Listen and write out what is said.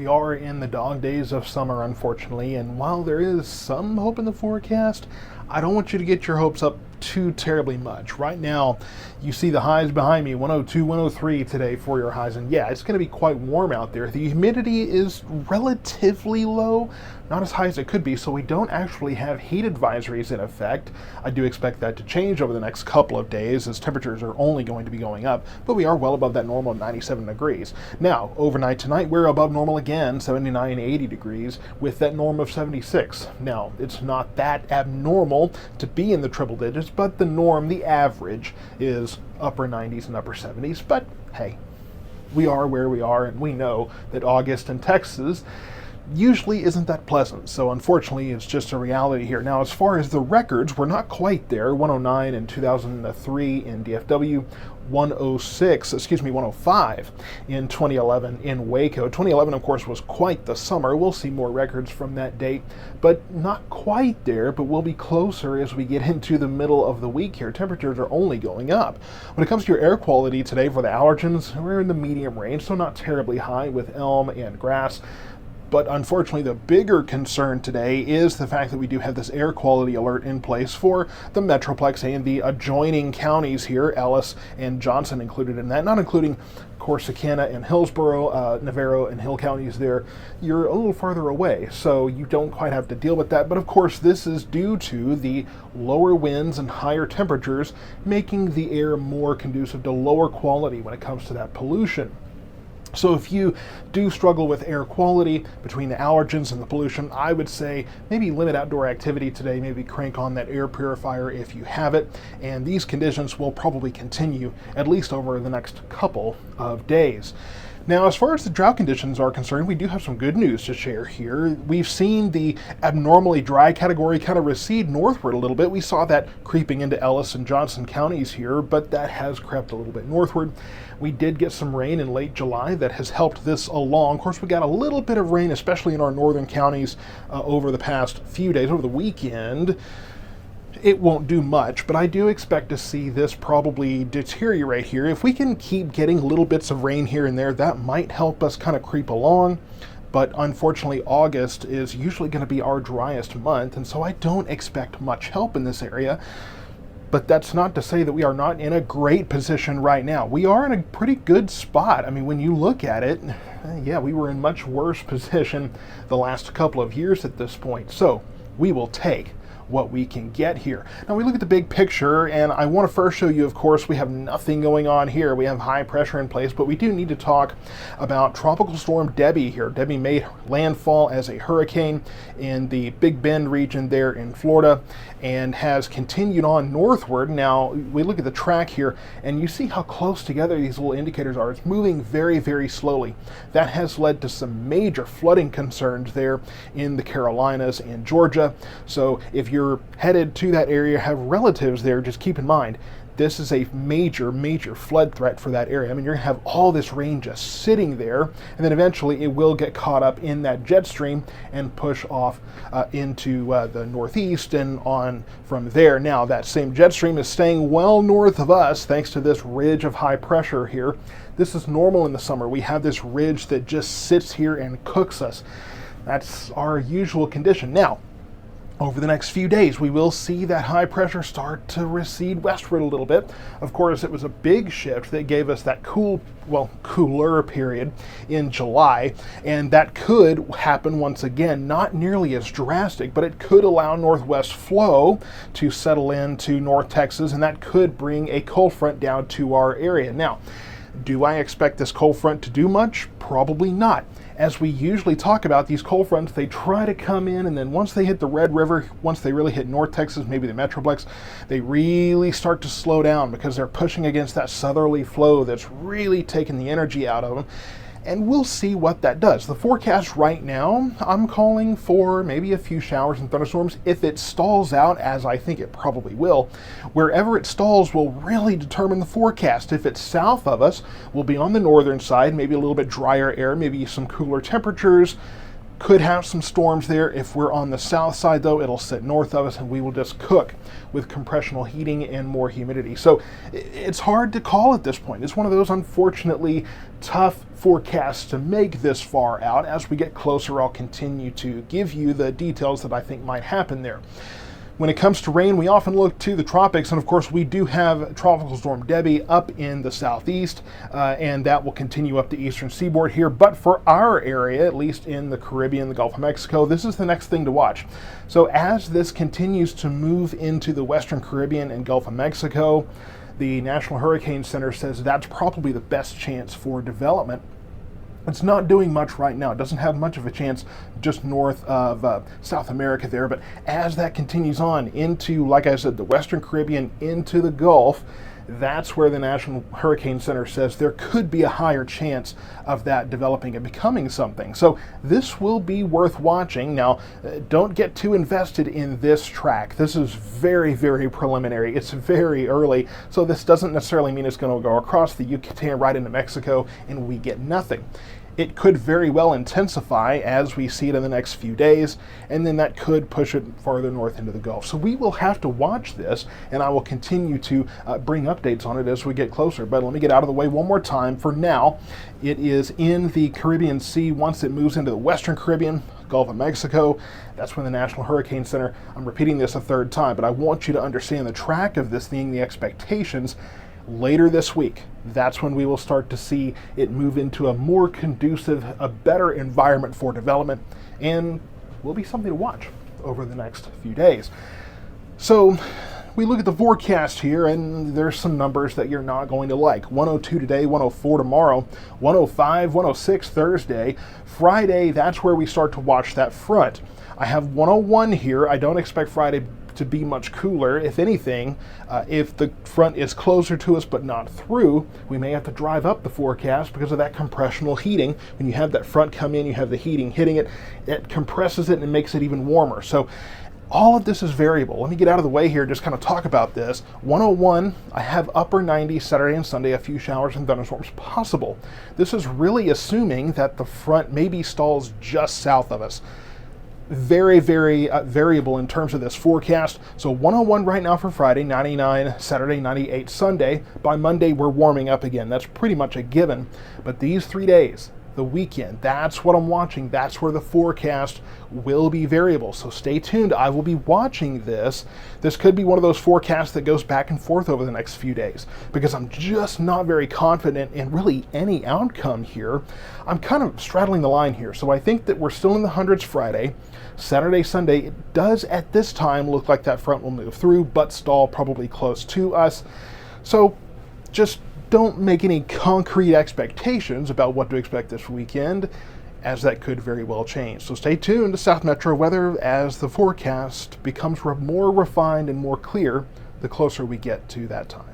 We are in the dog days of summer, unfortunately, and while there is some hope in the forecast, I don't want you to get your hopes up too terribly much. Right now, you see the highs behind me, 102, 103 today for your highs, and yeah, it's going to be quite warm out there. The humidity is relatively low, not as high as it could be, so we don't actually have heat advisories in effect. I do expect that to change over the next couple of days as temperatures are only going to be going up, but we are well above that normal 97 degrees. Now, overnight tonight, we're above normal again, 79, 80 degrees, with that norm of 76. Now, it's not that abnormal to be in the triple digits, but the norm, the average, is upper 90s and upper 70s. But hey, we are where we are, and we know that August in Texas usually isn't that pleasant. So unfortunately, it's just a reality here. Now, as far as the records, we're not quite there. 109 in 2003 in DFW, 105 in 2011 in Waco. 2011, of course, was quite the summer. We'll see more records from that date, but not quite there, but we'll be closer as we get into the middle of the week here. Temperatures are only going up. When it comes to your air quality today for the allergens, we're in the medium range, so not terribly high with elm and grass. But unfortunately, the bigger concern today is the fact that we do have this air quality alert in place for the Metroplex and the adjoining counties here, Ellis and Johnson included in that, not including Corsicana and Hillsborough, Navarro and Hill counties there. You're a little farther away, so you don't quite have to deal with that. But of course, this is due to the lower winds and higher temperatures, making the air more conducive to lower quality when it comes to that pollution. So if you do struggle with air quality between the allergens and the pollution, I would say maybe limit outdoor activity today, maybe crank on that air purifier if you have it, and these conditions will probably continue at least over the next couple of days. Now, as far as the drought conditions are concerned, we do have some good news to share here. We've seen the abnormally dry category kind of recede northward a little bit. We saw that creeping into Ellis and Johnson counties here, but that has crept a little bit northward. We did get some rain in late July that has helped this along. Of course, we got a little bit of rain, especially in our northern counties over the past few days, over the weekend. It won't do much, but I do expect to see this probably deteriorate here. If we can keep getting little bits of rain here and there, that might help us kind of creep along. But unfortunately, August is usually going to be our driest month, and so I don't expect much help in this area. But that's not to say that we are not in a great position right now. We are in a pretty good spot. I mean, when you look at it, yeah, we were in much worse position the last couple of years at this point. So we will take what we can get here. Now we look at the big picture, and I want to first show you, of course, we have nothing going on here. We have high pressure in place, but we do need to talk about Tropical Storm Debbie here. Debbie made landfall as a hurricane in the Big Bend region there in Florida and has continued on northward. Now we look at the track here, and you see how close together these little indicators are. It's moving very, very slowly. That has led to some major flooding concerns there in the Carolinas and Georgia. So if you're headed to that area, have relatives there, just keep in mind, this is a major, major flood threat for that area. I mean, you're gonna have all this rain just sitting there, and then eventually it will get caught up in that jet stream and push off into the northeast and on from there. Now, that same jet stream is staying well north of us thanks to this ridge of high pressure here. This is normal in the summer. We have this ridge that just sits here and cooks us. That's our usual condition. Now, over the next few days, we will see that high pressure start to recede westward a little bit. Of course, it was a big shift that gave us that cooler period in July, and that could happen once again, not nearly as drastic, but it could allow northwest flow to settle into North Texas, and that could bring a cold front down to our area. Now, do I expect this cold front to do much? Probably not. As we usually talk about, these cold fronts, they try to come in, and then once they hit the Red River, once they really hit North Texas, maybe the Metroplex, they really start to slow down because they're pushing against that southerly flow that's really taking the energy out of them. And we'll see what that does. The forecast right now, I'm calling for maybe a few showers and thunderstorms. If it stalls out, as I think it probably will, wherever it stalls will really determine the forecast. If it's south of us, we'll be on the northern side, maybe a little bit drier air, maybe some cooler temperatures. Could have some storms there. If we're on the south side, though, it'll sit north of us and we will just cook with compressional heating and more humidity. So it's hard to call at this point. It's one of those unfortunately tough forecasts to make this far out. As we get closer, I'll continue to give you the details that I think might happen there. When it comes to rain, we often look to the tropics, and of course we do have Tropical Storm Debbie up in the southeast, and that will continue up the eastern seaboard here. But for our area, at least in the Caribbean, the Gulf of Mexico, this is the next thing to watch. So as this continues to move into the western Caribbean and Gulf of Mexico, the National Hurricane Center says that's probably the best chance for development. It's not doing much right now. It doesn't have much of a chance just north of South America there, but as that continues on into, like I said, the Western Caribbean into the Gulf, that's where the National Hurricane Center says there could be a higher chance of that developing and becoming something. So this will be worth watching. Now, don't get too invested in this track. This is very, very preliminary. It's very early, so this doesn't necessarily mean it's going to go across the Yucatan right into Mexico and we get nothing. It could very well intensify as we see it in the next few days, and then that could push it farther north into the Gulf. So we will have to watch this, and I will continue to bring updates on it as we get closer. But let me get out of the way one more time. For now, it is in the Caribbean Sea. Once it moves into the Western Caribbean, Gulf of Mexico, that's when the National Hurricane Center, I'm repeating this a third time, but I want you to understand the track of this thing, the expectations. Later this week, that's when we will start to see it move into a more conducive, a better environment for development, and will be something to watch over the next few days. So we look at the forecast here, and there's some numbers that you're not going to like. 102 today, 104 tomorrow, 105, 106 Thursday. Friday, that's where we start to watch that front. I have 101 here. I don't expect Friday to be much cooler. If anything, if the front is closer to us but not through, we may have to drive up the forecast because of that compressional heating. When you have that front come in, you have the heating hitting it, it compresses it and makes it even warmer. So all of this is variable. Let me get out of the way here, just kind of talk about this. 101, I have upper 90s Saturday and Sunday, a few showers and thunderstorms possible. This is really assuming that the front maybe stalls just south of us. Very, very variable in terms of this forecast. So 101 right now for Friday, 99 Saturday, 98 Sunday. By Monday, we're warming up again. That's pretty much a given. But these 3 days, the weekend, that's what I'm watching. That's where the forecast will be variable. So stay tuned. I will be watching this. This could be one of those forecasts that goes back and forth over the next few days because I'm just not very confident in really any outcome here. I'm kind of straddling the line here. So I think that we're still in the hundreds Friday. Saturday, Sunday, it does at this time look like that front will move through, but stall probably close to us. So just don't make any concrete expectations about what to expect this weekend, as that could very well change. So stay tuned to South Metro Weather as the forecast becomes more refined and more clear the closer we get to that time.